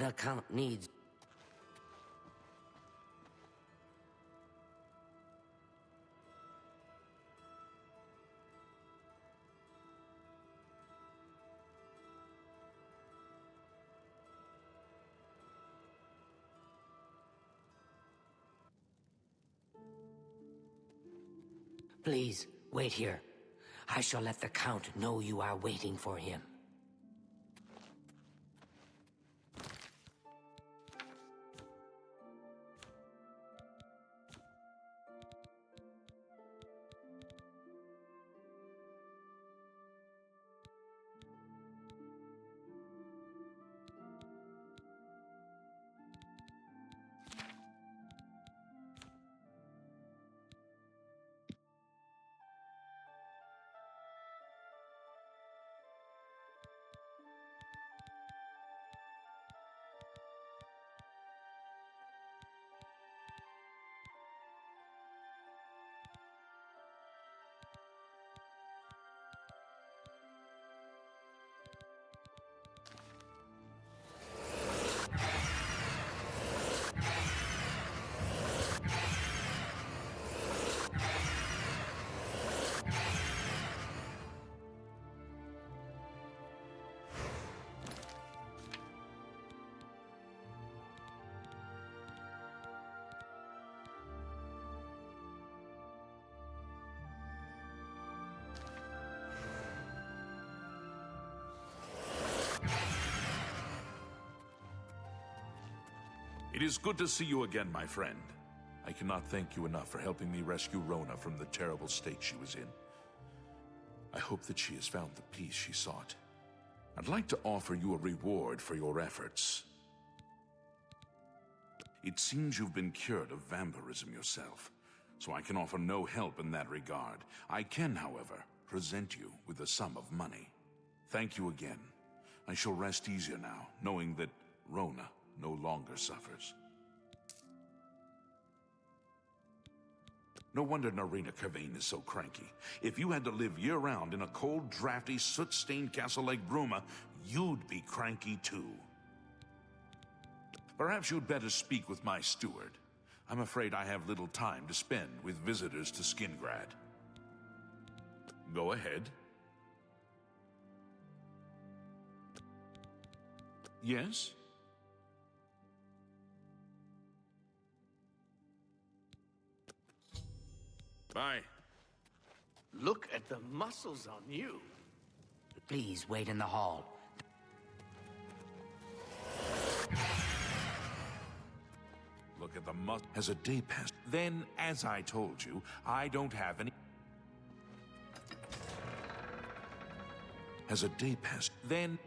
The Count needs... Please, wait here. I shall let the Count know you are waiting for him. It is good to see you again, my friend. I cannot thank you enough for helping me rescue Rona from the terrible state she was in. I hope that she has found the peace she sought. I'd like to offer you a reward for your efforts. It seems you've been cured of vampirism yourself, so I can offer no help in that regard. I can, however, present you with a sum of money. Thank you again. I shall rest easier now, knowing that Rona no longer suffers. No wonder Narina Cavane is so cranky. If you had to live year-round in a cold, drafty, soot-stained castle like Bruma, you'd be cranky too. Perhaps you'd better speak with my steward. I'm afraid I have little time to spend with visitors to Skingrad. Go ahead. Yes? Bye. Look at the muscles on you. Please wait in the hall. Look at the Has a day passed? Then, as I told you, I don't have any... Has a day passed? Then...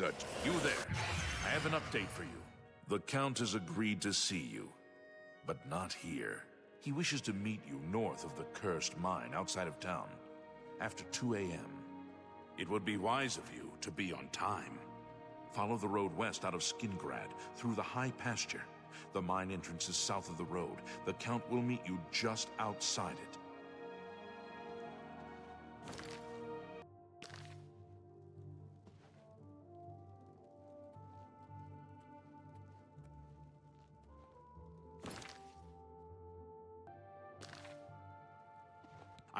Such. You there. I have an update for you. The Count has agreed to see you, but not here. He wishes to meet you north of the cursed mine outside of town, after 2 a.m. It would be wise of you to be on time. Follow the road west out of Skingrad, through the high pasture. The mine entrance is south of the road. The Count will meet you just outside it.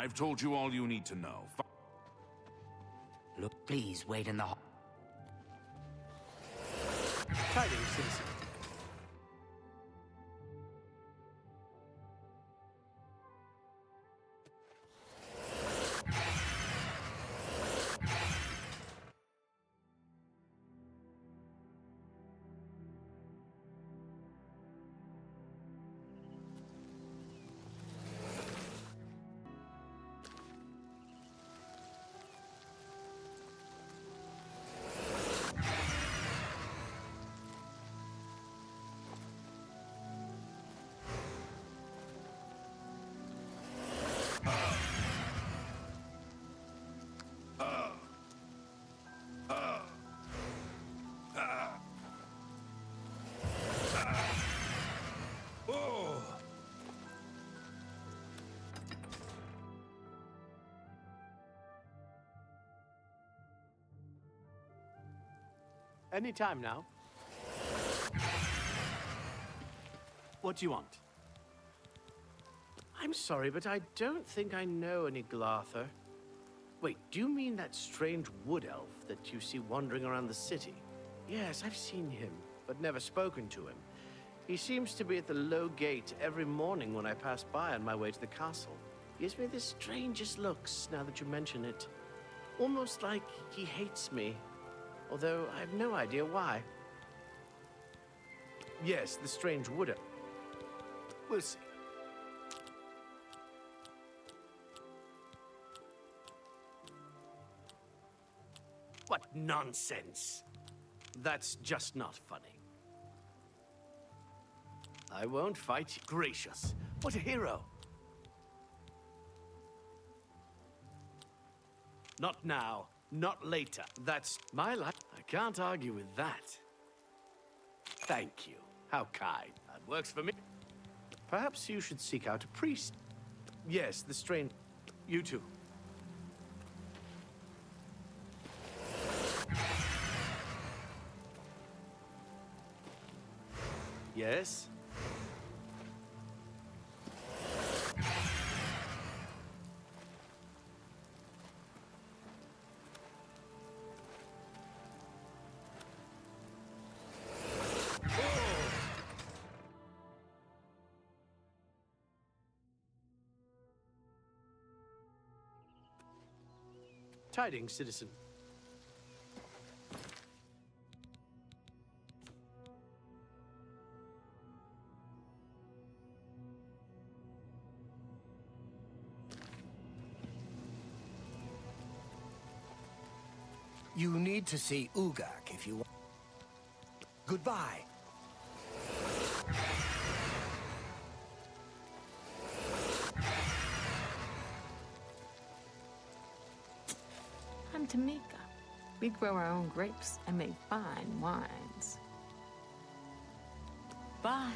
I've told you all you need to know. Look, please wait in the hall. Tidings, citizen. Any time now. What do you want? I'm sorry, but I don't think I know any Glarther. Wait, do you mean that strange wood elf that you see wandering around the city? Yes, I've seen him, but never spoken to him. He seems to be at the low gate every morning when I pass by on my way to the castle. He gives me the strangest looks, now that you mention it. Almost like he hates me, although I have no idea why. Yes, the strange wood elf. We'll see. What nonsense! That's just not funny. I won't fight. Gracious, what a hero! Not now, not later. That's my life. I can't argue with that. Thank you. How kind. That works for me. Perhaps you should seek out a priest. Yes, the strange... You too. Yes? Tidings, citizen. You need to see Ugak if you want. Goodbye. I'm Tamika. We grow our own grapes and make fine wines. Bye.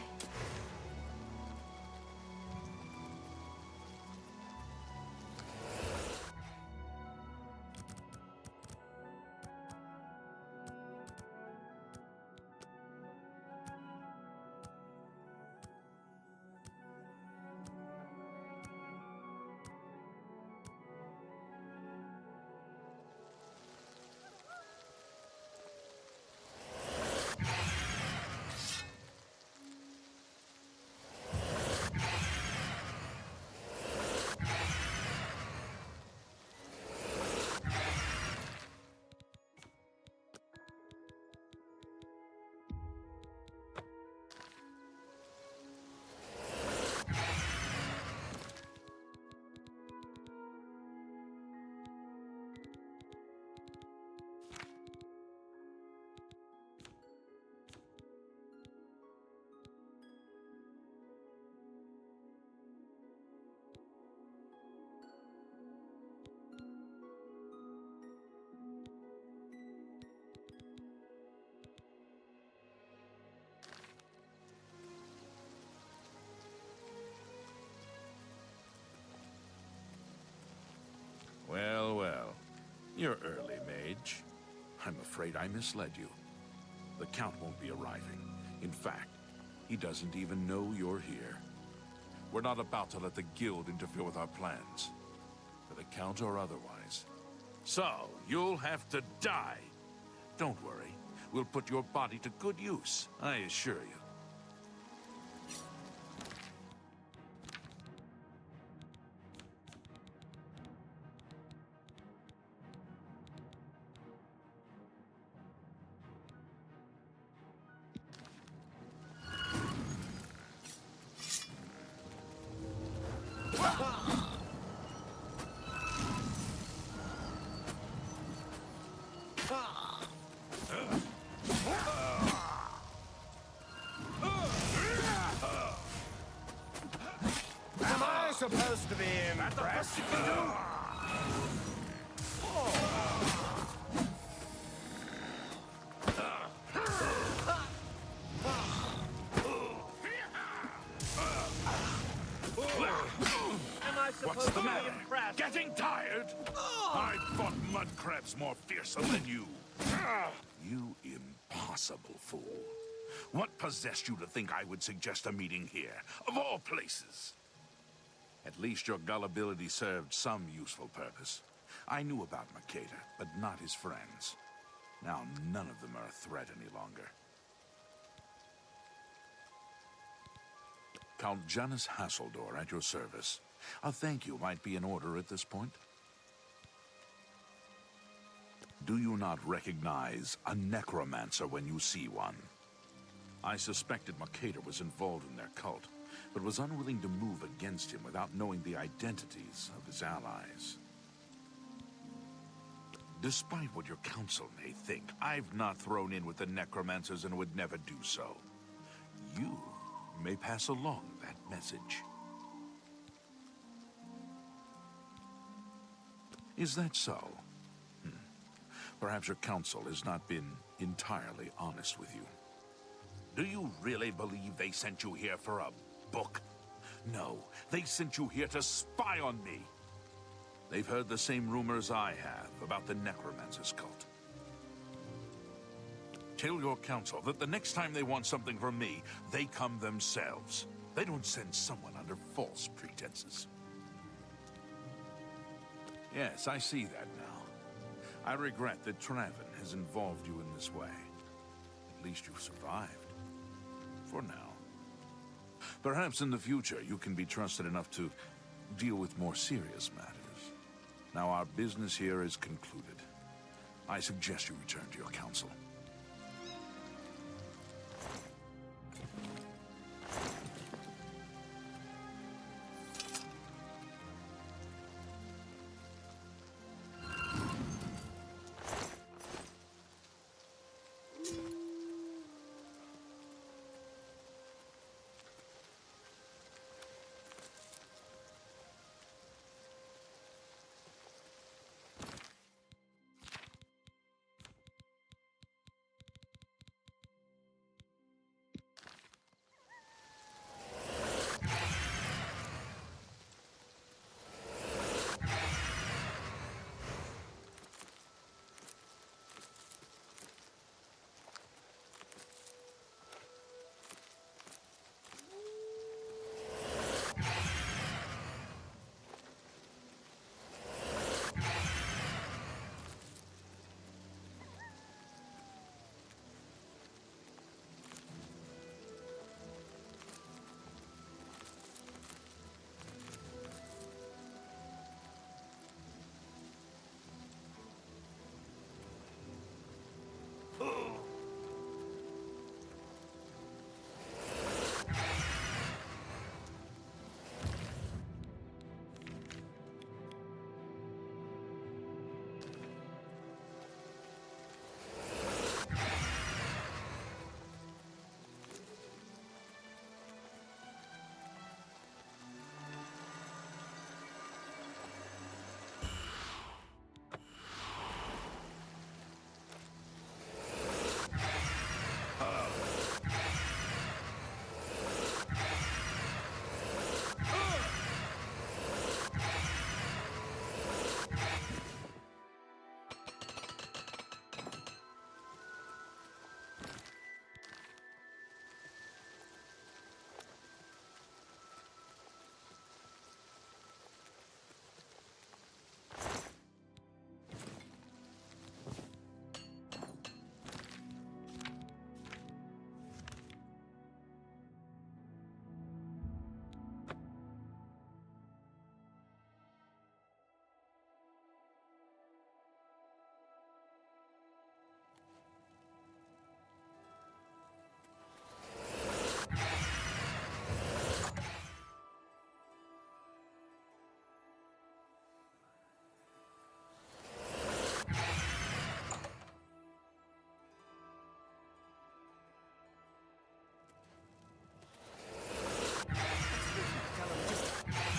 Well, well. You're early, mage. I'm afraid I misled you. The Count won't be arriving. In fact, he doesn't even know you're here. We're not about to let the Guild interfere with our plans, for the Count or otherwise. So, you'll have to die. Don't worry. We'll put your body to good use, I assure you. Am I supposed to be impressed? What's the matter? Getting tired? I fought mud crabs more fearsome than you. You impossible. impossible, fool. What possessed you to think I would suggest a meeting here, of all places? At least your gullibility served some useful purpose. I knew about Makeda, but not his friends. Now none of them are a threat any longer. Count Janus Hasseldor at your service. A thank you might be in order at this point. Do you not recognize a necromancer when you see one? I suspected Makeda was involved in their cult, but was unwilling to move against him without knowing the identities of his allies. Despite what your council may think, I've not thrown in with the necromancers and would never do so. You may pass along that message. Is that so? Perhaps your council has not been entirely honest with you. Do you really believe they sent you here for a book? No, they sent you here to spy on me. They've heard the same rumors I have about the Necromancer's cult. Tell your council that the next time they want something from me, they come themselves. They don't send someone under false pretenses. Yes, I see that now. I regret that Traven has involved you in this way. At least you've survived. For now. Perhaps in the future you can be trusted enough to deal with more serious matters. Now our business here is concluded. I suggest you return to your council.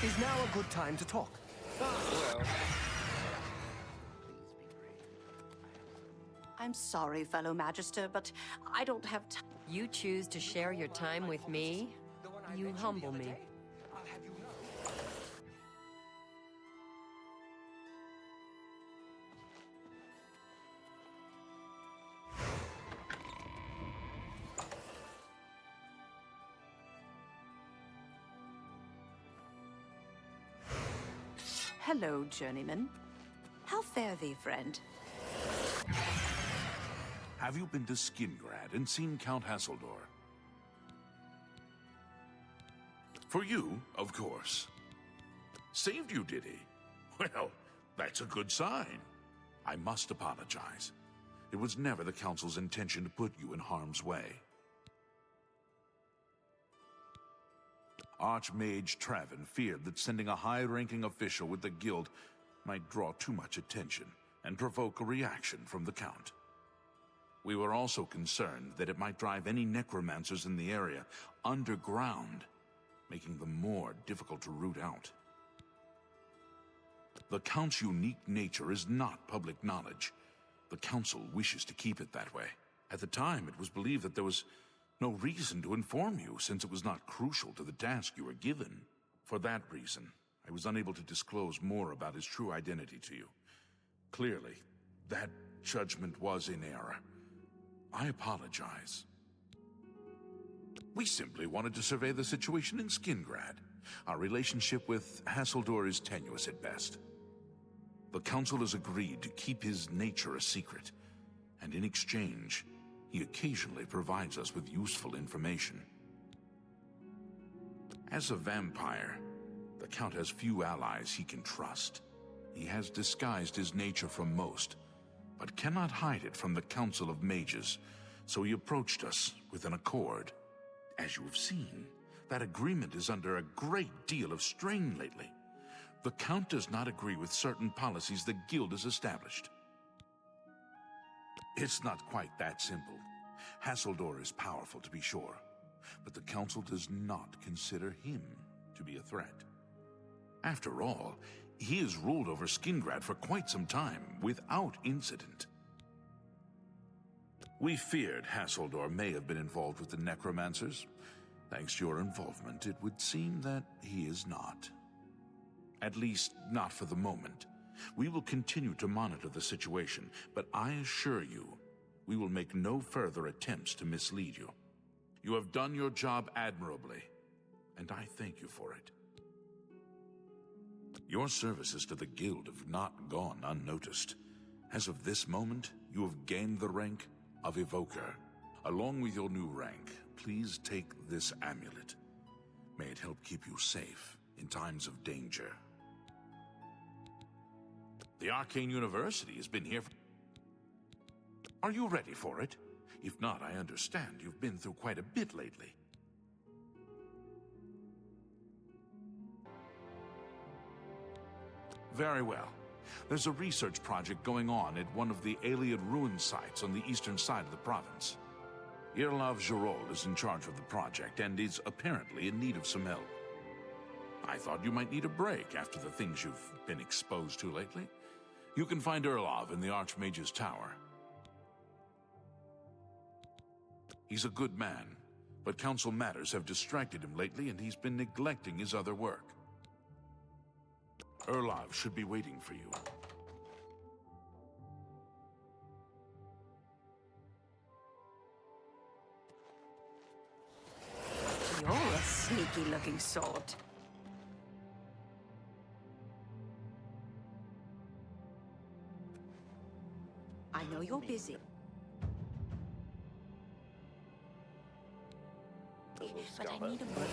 Is now a good time to talk? I'm sorry, fellow Magister, but I don't have time. You choose to share your time with me? You humble me. Hello, journeyman. How fare thee, friend? Have you been to Skingrad and seen Count Hasseldor? For you, of course. Saved you, did he? Well, that's a good sign. I must apologize. It was never the Council's intention to put you in harm's way. Archmage Travin feared that sending a high-ranking official with the guild might draw too much attention and provoke a reaction from the Count. We were also concerned that it might drive any necromancers in the area underground, making them more difficult to root out. The Count's unique nature is not public knowledge. The Council wishes to keep it that way. At the time, it was believed that there was no reason to inform you, since it was not crucial to the task you were given. For that reason, I was unable to disclose more about his true identity to you. Clearly, that judgment was in error. I apologize. We simply wanted to survey the situation in Skingrad. Our relationship with Hasseldor is tenuous at best. The Council has agreed to keep his nature a secret, and in exchange, he occasionally provides us with useful information. As a vampire, the Count has few allies he can trust. He has disguised his nature from most, but cannot hide it from the Council of Mages, so he approached us with an accord. As you have seen, that agreement is under a great deal of strain lately. The Count does not agree with certain policies the Guild has established. It's not quite that simple. Hasseldor is powerful, to be sure, but the Council does not consider him to be a threat. After all, he has ruled over Skingrad for quite some time, without incident. We feared Hasseldor may have been involved with the necromancers. Thanks to your involvement, it would seem that he is not. At least, not for the moment. We will continue to monitor the situation, but I assure you, we will make no further attempts to mislead you. You have done your job admirably, and I thank you for it. Your services to the Guild have not gone unnoticed. As of this moment, you have gained the rank of Evoker. Along with your new rank, please take this amulet. May it help keep you safe in times of danger. The Arcane University has been here for... Are you ready for it? If not, I understand you've been through quite a bit lately. Very well. There's a research project going on at one of the Ayleid ruin sites on the eastern side of the province. Irlav Gerol is in charge of the project and is apparently in need of some help. I thought you might need a break after the things you've been exposed to lately. You can find Irlav in the Archmage's Tower. He's a good man, but council matters have distracted him lately and he's been neglecting his other work. Irlav should be waiting for you. You're a sneaky-looking sort. I know you're busy. But I need a word.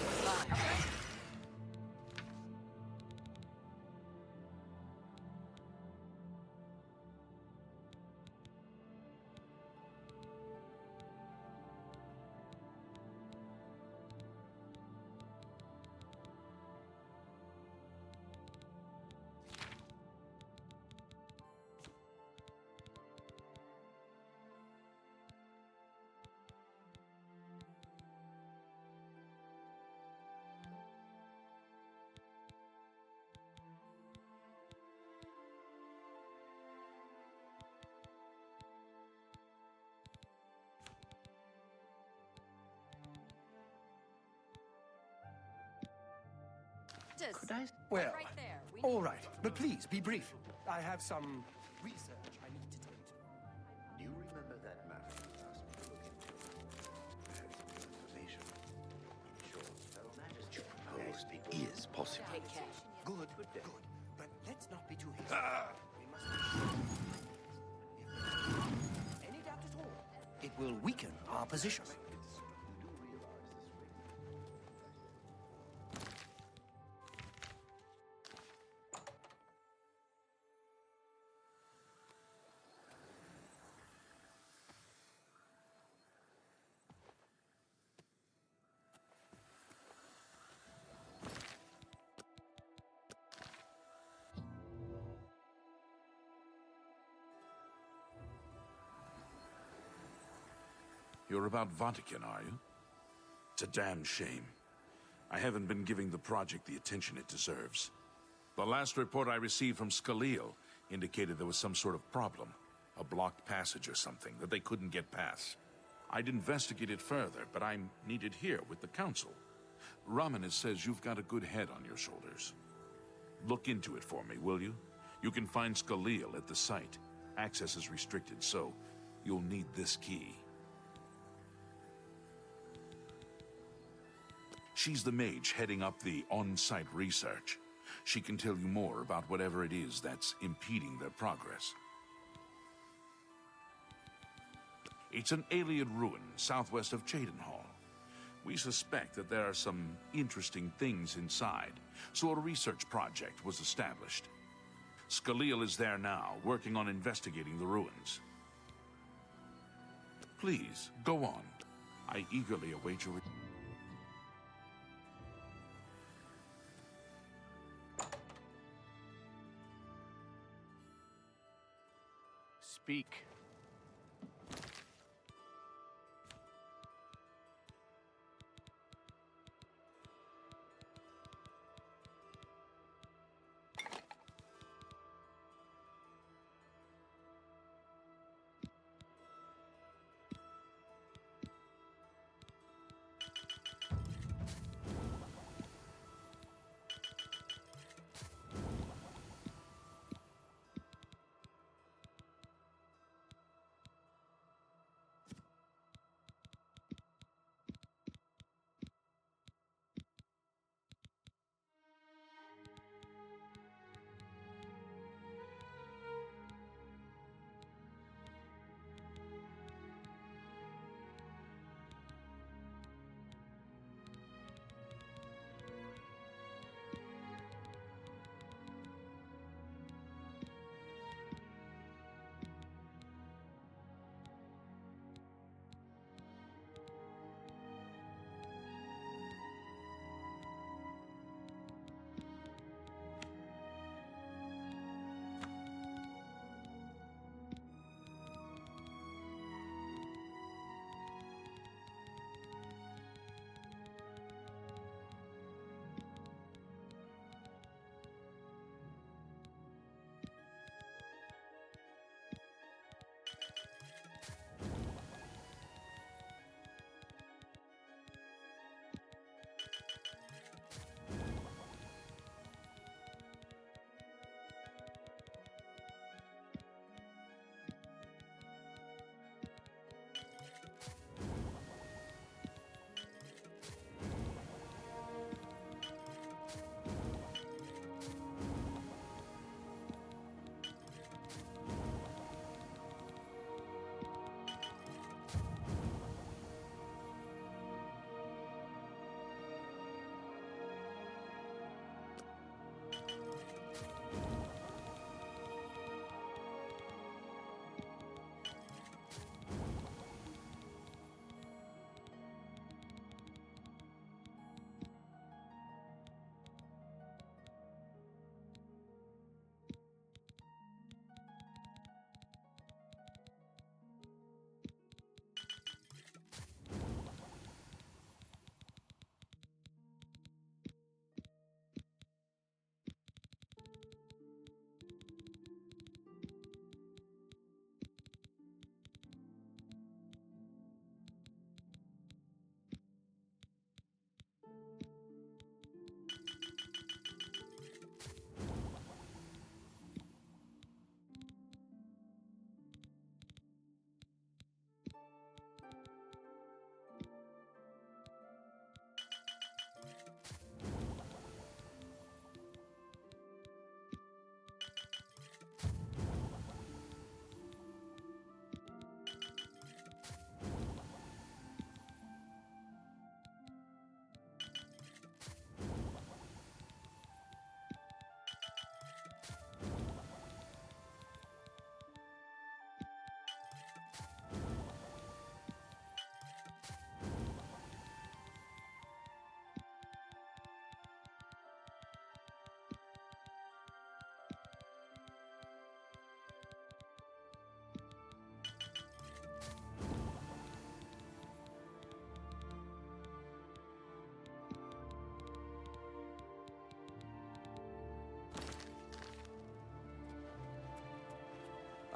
Could I? Well, Right there. We all right, but please be brief. I have some research I need to tend to. Do you remember that matter you asked me to look into? Perhaps some information. In short, Her Majesty proposed it is possible. take cash. Good, good. But let's Any doubt at all, it will weaken our position. You're about Vatican, are you? It's a damn shame. I haven't been giving the project the attention it deserves. The last report I received from Scaleel indicated there was some sort of problem. A blocked passage or something that they couldn't get past. I'd investigate it further, but I'm needed here with the Council. Ramanis says you've got a good head on your shoulders. Look into it for me, will you? You can find Scaleel at the site. Access is restricted, so you'll need this key. She's the mage heading up the on-site research. She can tell you more about whatever it is that's impeding their progress. It's an alien ruin southwest of Cheydinhall. We suspect that there are some interesting things inside, so a research project was established. Scaleel is there now, working on investigating the ruins. Please, go on. I eagerly await your... Speak.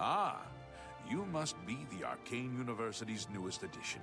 Ah, you must be the Arcane University's newest addition.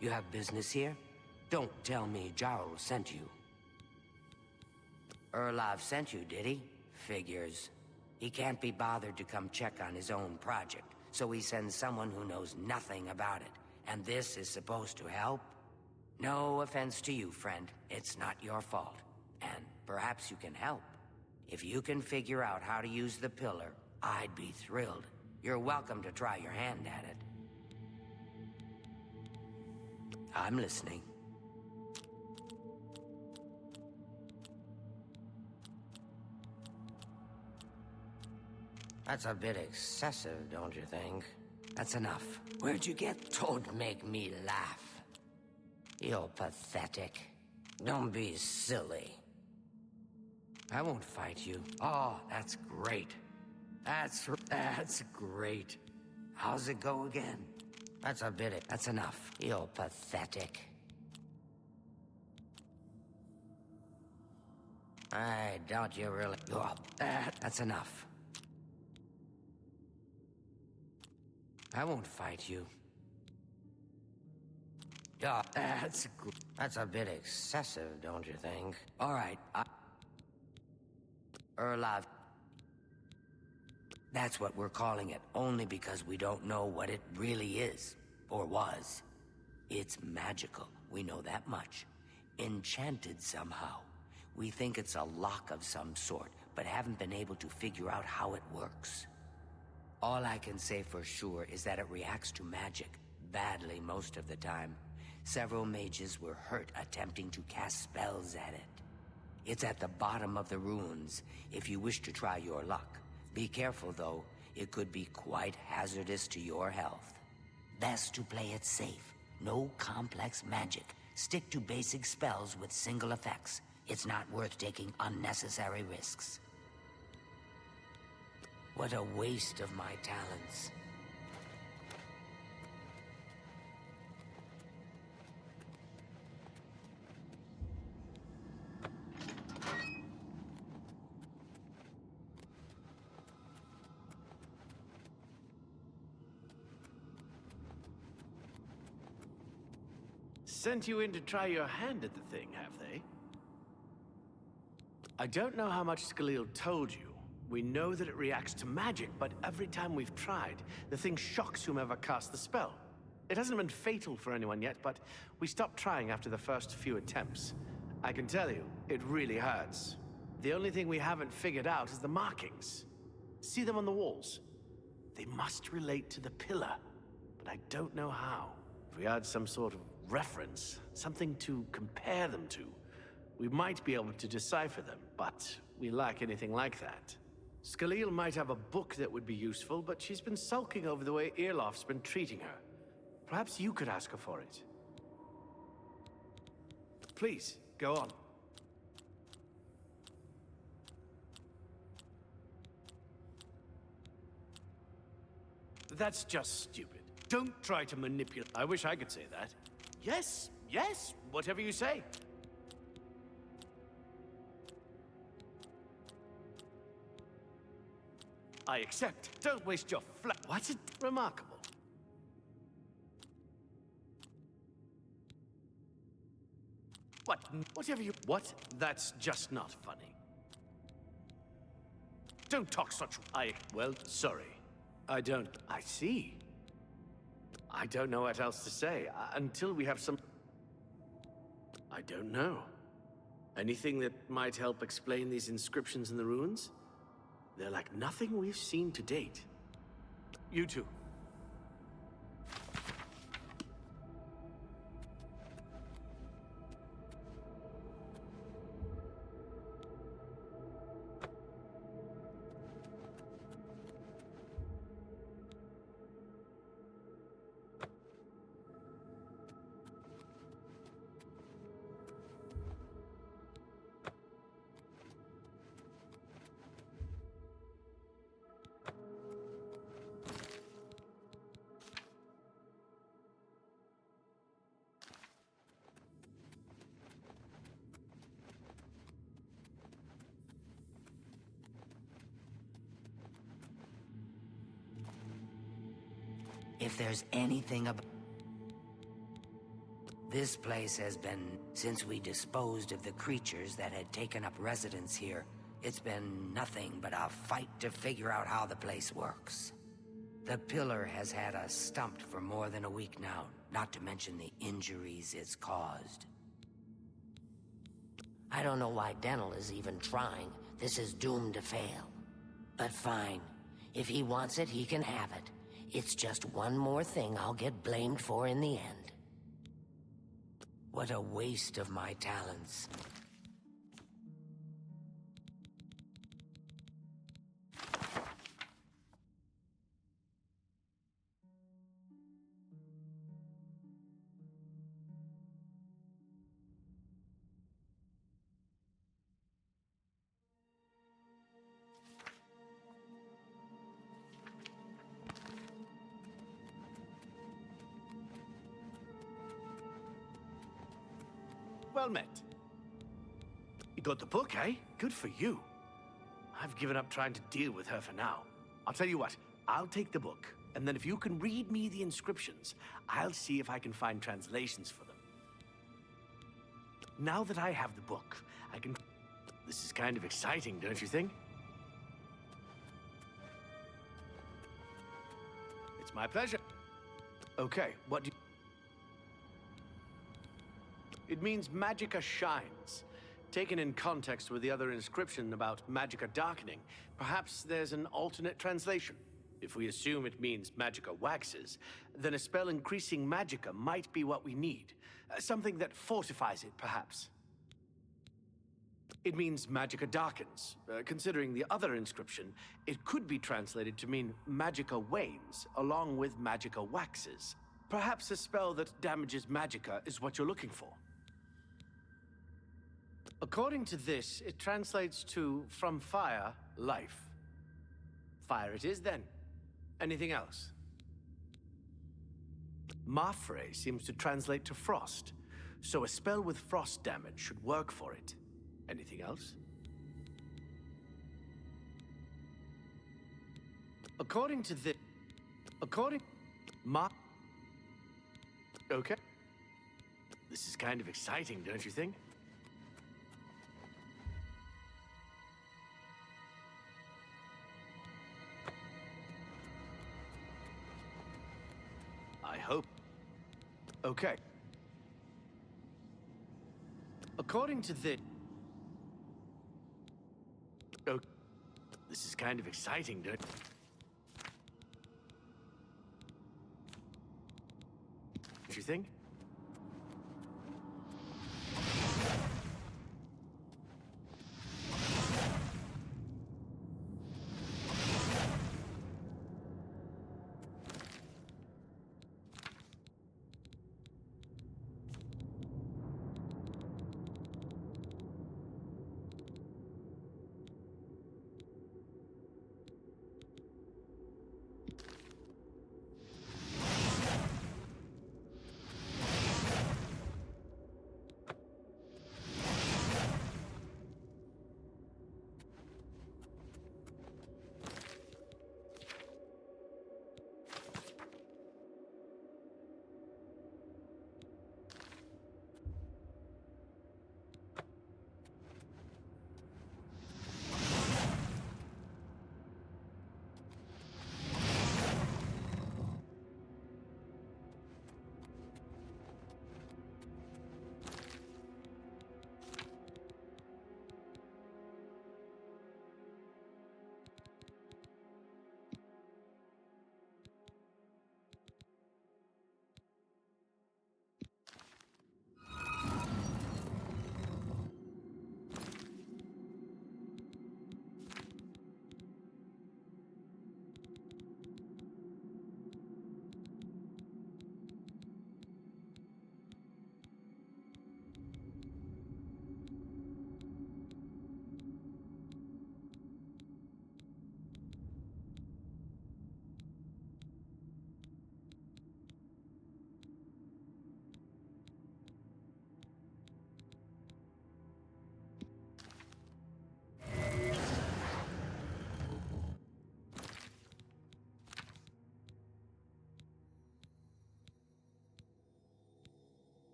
You have business here? Don't tell me Jarl sent you. Erlov sent you, did he? Figures. He can't be bothered to come check on his own project, so he sends someone who knows nothing about it. And this is supposed to help? No offense to you, friend. It's not your fault. And perhaps you can help. If you can figure out how to use the pillar, I'd be thrilled. You're welcome to try your hand at it. I'm listening. That's a bit excessive, don't you think? That's enough. Where'd you get? Don't make me laugh. You're pathetic. Don't be silly. I won't fight you. Oh, that's great. That's great. How's it go again? That's enough. You're pathetic. I doubt you really... Oh, that's enough. I won't fight you. Oh, that's a bit excessive, don't you think? All right, Erlov. That's what we're calling it, only because we don't know what it really is, or was. It's magical, we know that much. Enchanted somehow. We think it's a lock of some sort, but haven't been able to figure out how it works. All I can say for sure is that it reacts to magic, badly most of the time. Several mages were hurt attempting to cast spells at it. It's at the bottom of the ruins, if you wish to try your luck. Be careful, though. It could be quite hazardous to your health. Best to play it safe. No complex magic. Stick to basic spells with single effects. It's not worth taking unnecessary risks. What a waste of my talents. Sent you in to try your hand at the thing, have they? I don't know how much Skaliel told you, We know that it reacts to magic, but every time we've tried, the thing shocks whomever cast the spell. It hasn't been fatal for anyone yet, but we stopped trying after the first few attempts. I can tell you, it really hurts. The only thing we haven't figured out is the markings. See them on the walls? They must relate to the pillar, but I don't know how. If we had some sort of reference, something to compare them to, we might be able to decipher them, but we lack anything like that. Skalil might have a book that would be useful, but she's been sulking over the way Earloff's been treating her. Perhaps you could ask her for it. Please, go on. That's just stupid. Don't try to manipulate. I wish I could say that. Yes, yes, whatever you say. I accept. Don't waste your What's it? Remarkable. What? Whatever you... What? That's just not funny. Don't talk such... Well, sorry. I don't... I see. I don't know what else to say, until we have some... I don't know. Anything that might help explain these inscriptions in the ruins? They're like nothing we've seen to date. You two. If there's anything about... This place has been... Since we disposed of the creatures that had taken up residence here, it's been nothing but a fight to figure out how the place works. The pillar has had us stumped for more than a week now, not to mention the injuries it's caused. I don't know why Dental is even trying. This is doomed to fail. But fine. If he wants it, he can have it. It's just one more thing I'll get blamed for in the end. What a waste of my talents. Well met. You got the book, eh? Good for you. I've given up trying to deal with her for now. I'll tell you what, I'll take the book, and then if you can read me the inscriptions, I'll see if I can find translations for them. Now that I have the book, I can... This is kind of exciting, don't you think? It's my pleasure. Okay, what do you... It means Magicka shines. Taken in context with the other inscription about Magicka darkening, perhaps there's an alternate translation. If we assume it means Magicka waxes, then a spell increasing Magicka might be what we need. Something that fortifies it, perhaps. It means Magicka darkens. Considering the other inscription, it could be translated to mean Magicka wanes, along with Magicka waxes. Perhaps a spell that damages Magicka is what you're looking for. According to this, it translates to, from fire, life. Fire it is, then. Anything else? Mafre seems to translate to frost, so a spell with frost damage should work for it. Anything else? According to this... Okay. This is kind of exciting, don't you think? Okay. According to this... Oh, this is kind of exciting, don't you think?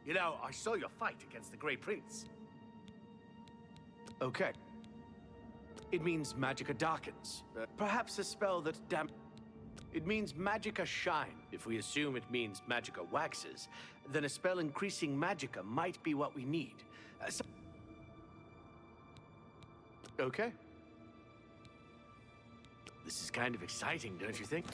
You know, I saw your fight against the Grey Prince. Okay. It means Magicka darkens. Perhaps a spell that It means Magicka shine. If we assume it means Magicka waxes, then a spell increasing Magicka might be what we need. Okay. This is kind of exciting, don't you think?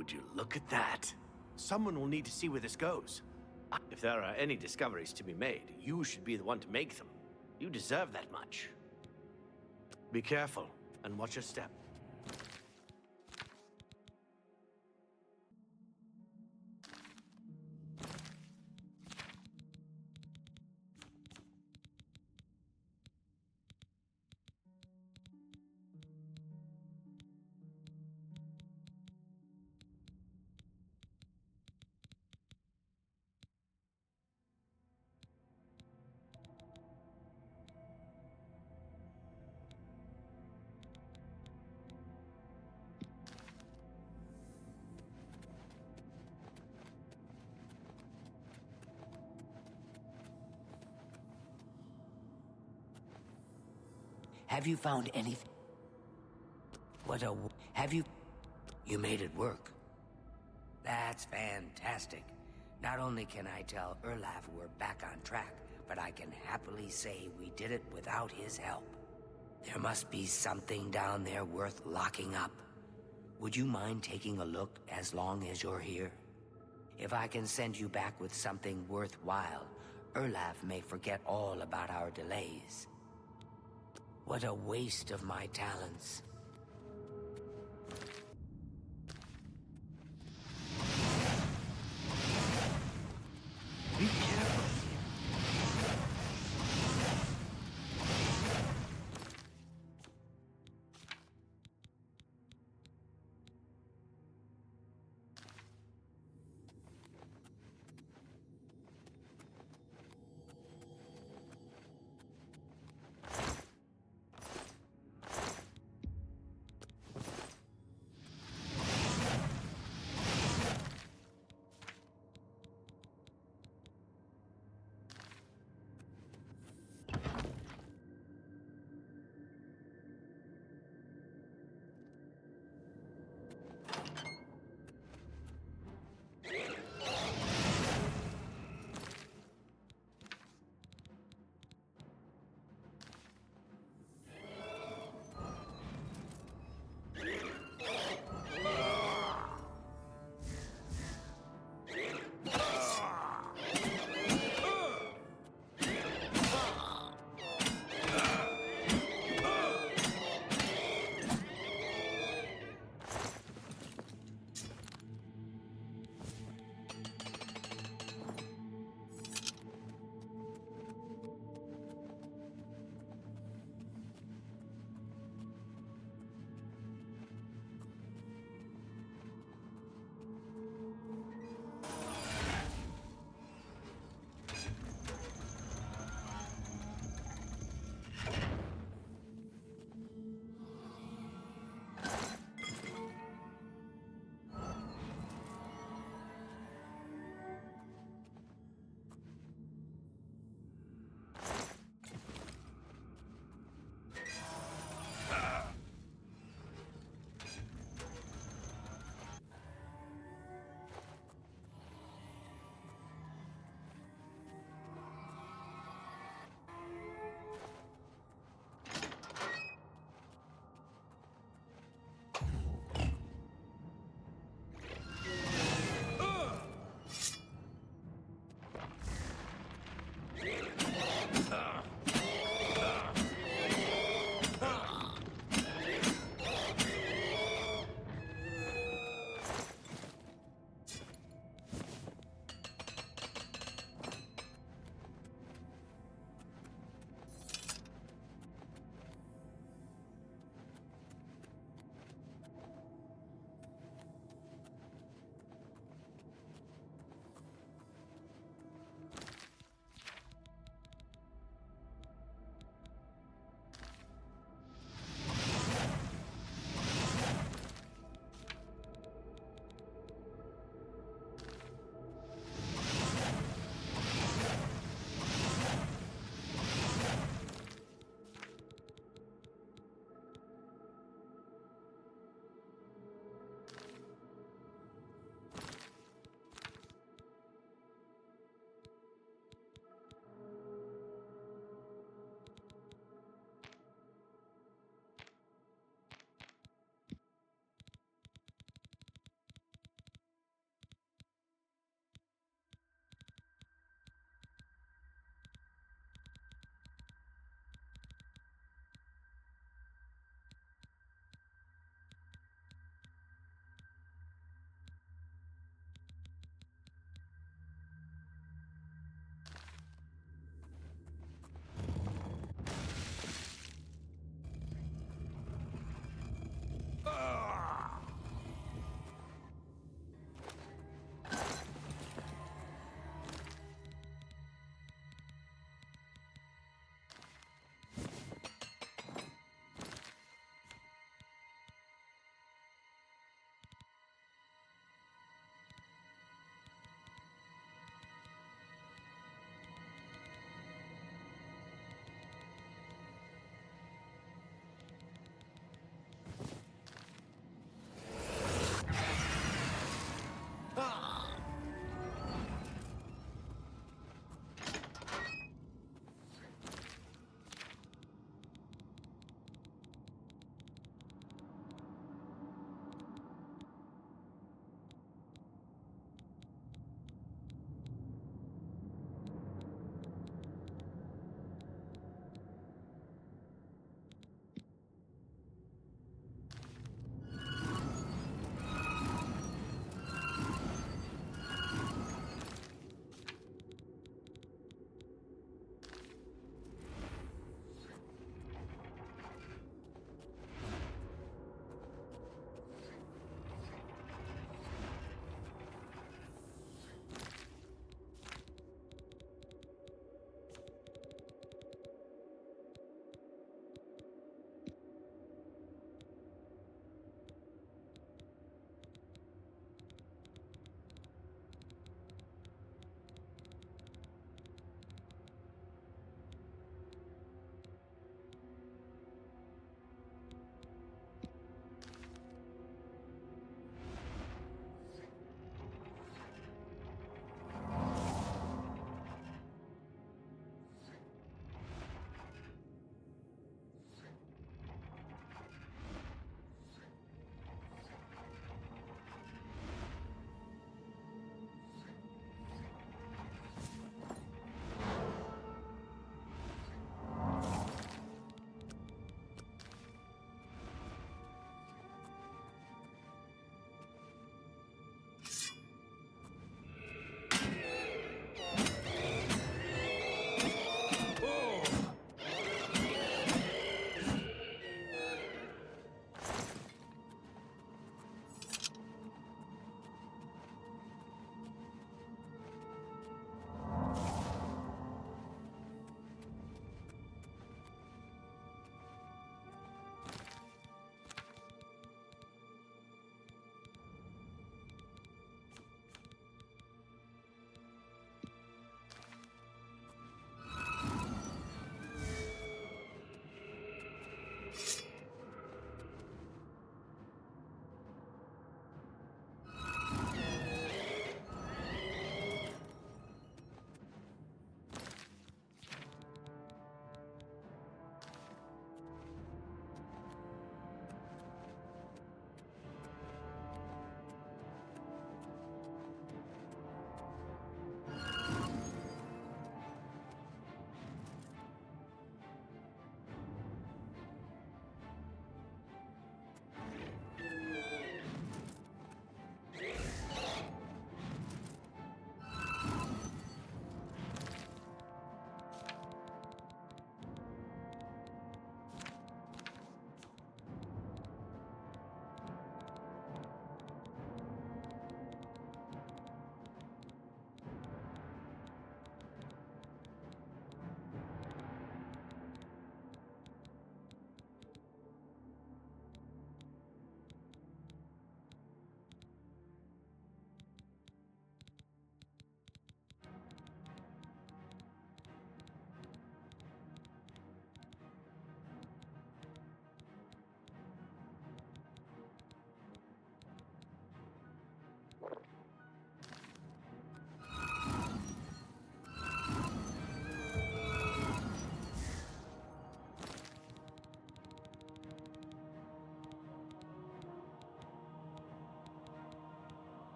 Would you look at that? Someone will need to see where this goes. If there are any discoveries to be made, you should be the one to make them. You deserve that much. Be careful, and watch your step. Have you found anything? Have you... You made it work. That's fantastic. Not only can I tell Erlaf we're back on track, but I can happily say we did it without his help. There must be something down there worth locking up. Would you mind taking a look as long as you're here? If I can send you back with something worthwhile, Erlaf may forget all about our delays. What a waste of my talents. Be careful.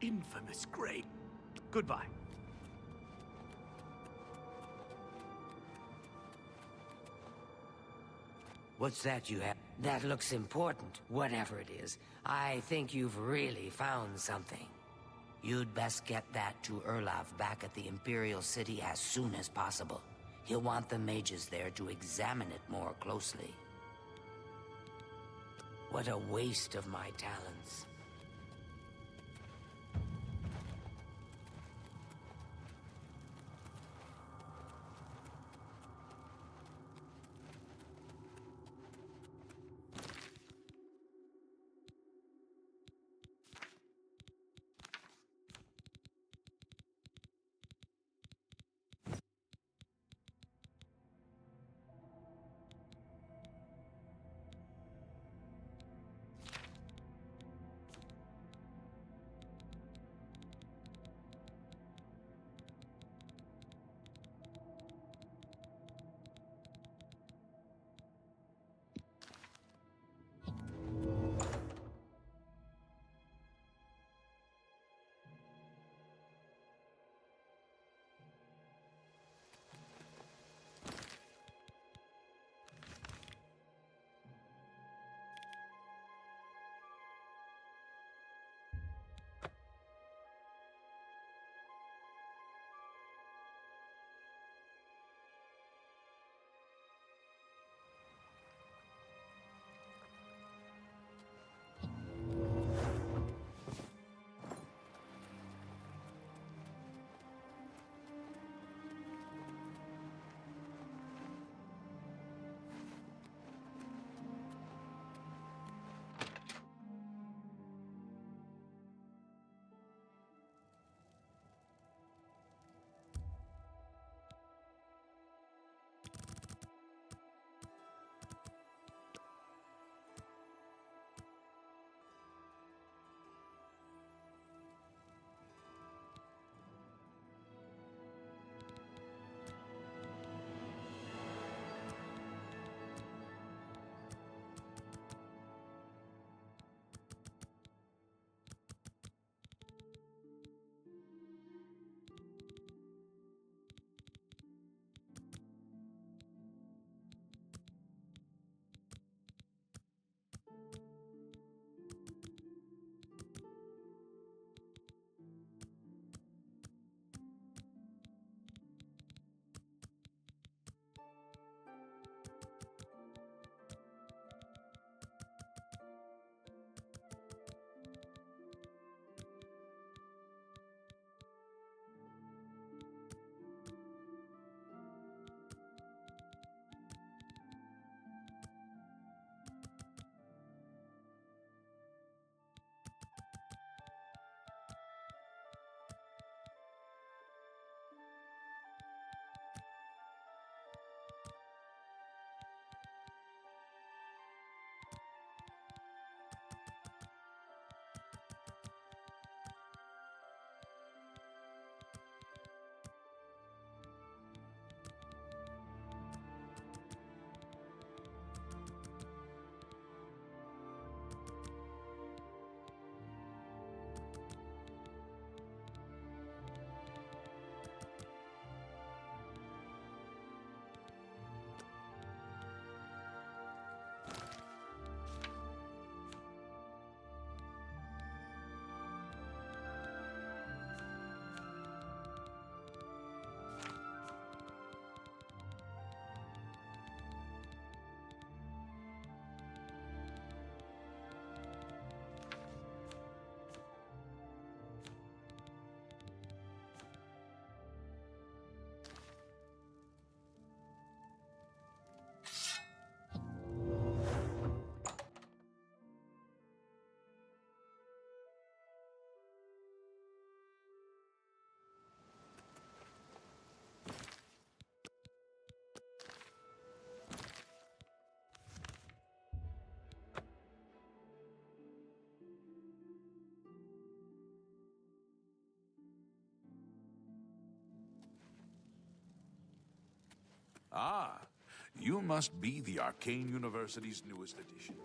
infamous grave. Goodbye. What's that you have? That looks important, whatever it is. I think you've really found something. You'd best get that to Erlaf back at the Imperial City as soon as possible. He'll want the mages there to examine it more closely. What a waste of my talents. Ah, you must be the Arcane University's newest addition.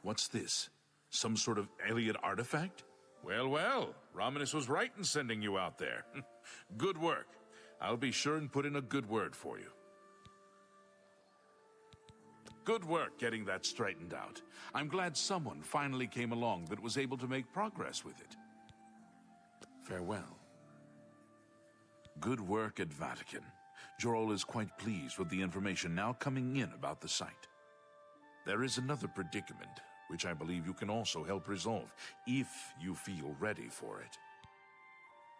What's this? Some sort of alien artifact? Well, well, Romanus was right in sending you out there. Good work. I'll be sure and put in a good word for you. Good work getting that straightened out. I'm glad someone finally came along that was able to make progress with it. Farewell. Good work at Vatican. Jorol is quite pleased with the information now coming in about the site. There is another predicament, which I believe you can also help resolve, if you feel ready for it.